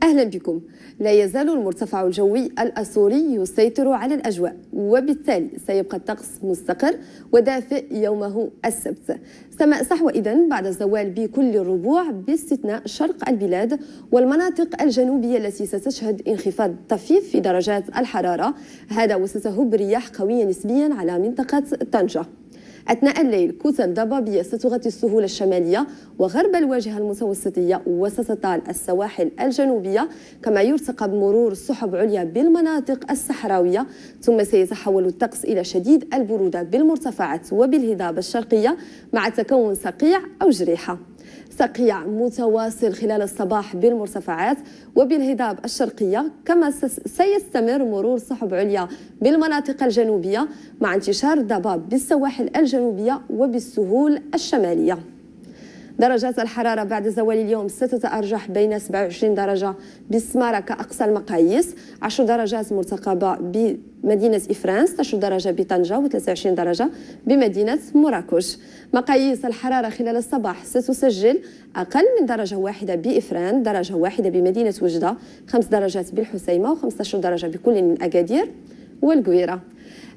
أهلا بكم. لا يزال المرتفع الجوي الأسوري يسيطر على الأجواء، وبالتالي سيبقى الطقس مستقر ودافئ يومه السبت. سماء صحوة إذن بعد الزوال بكل الربوع باستثناء شرق البلاد والمناطق الجنوبية التي ستشهد انخفاض طفيف في درجات الحرارة، هذا وستهب رياح قوية نسبيا على منطقة طنجة. أثناء الليل كتل ضبابية ستغطي السهول الشمالية وغرب الواجهة المتوسطية، وستطال السواحل الجنوبية، كما يرتقب مرور سحب عليا بالمناطق الصحراوية، ثم سيتحول الطقس إلى شديد البرودة بالمرتفعات وبالهضاب الشرقية مع تكون صقيع أو جريحة. صقيع متواصل خلال الصباح بالمرتفعات وبالهضاب الشرقية، كما سيستمر مرور سحب عليا بالمناطق الجنوبية مع انتشار الضباب بالسواحل الجنوبية وبالسهول الشمالية. درجات الحرارة بعد زوال اليوم ستتأرجح بين 27 درجة بسمارة كأقصى المقاييس، 10 درجات مرتقبة بمدينة إفران، 16 درجة بطنجة و23 درجة بمدينة مراكش. مقاييس الحرارة خلال الصباح ستسجل أقل من درجة واحدة بإفران، درجة واحدة بمدينة وجدة، 5 درجات بالحسيمة و15 درجة بكل من أكادير والقويرة.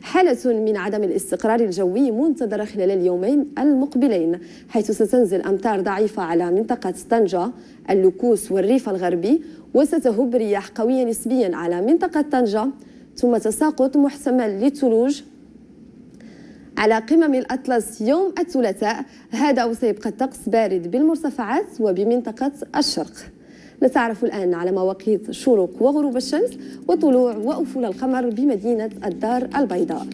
حالة من عدم الاستقرار الجوي منتظرة خلال اليومين المقبلين، حيث ستنزل أمطار ضعيفة على منطقة طنجة، اللوكوس والريف الغربي، وستهب رياح قوية نسبيا على منطقة طنجة، ثم تساقط محتمل للثلوج على قمم الأطلس يوم الثلاثاء، هذا وسيبقى الطقس بارد بالمرتفعات وبمنطقة الشرق. نتعرف الآن على مواقيت شروق وغروب الشمس وطلوع وأفول القمر بمدينة الدار البيضاء.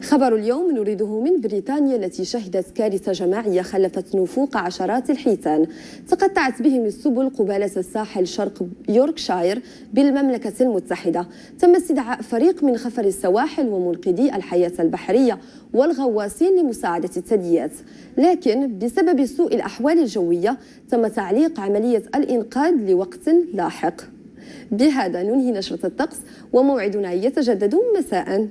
خبر اليوم نريده من بريطانيا التي شهدت كارثة جماعية خلفت نفوق عشرات الحيتان، تقطعت بهم السبل قبالة الساحل شرق يوركشاير بالمملكة المتحدة. تم استدعاء فريق من خفر السواحل ومنقذي الحياة البحرية والغواصين لمساعدة الثدييات، لكن بسبب سوء الأحوال الجوية تم تعليق عملية الإنقاذ لوقت لاحق. بهذا ننهي نشرة الطقس، وموعدنا يتجدد مساءً.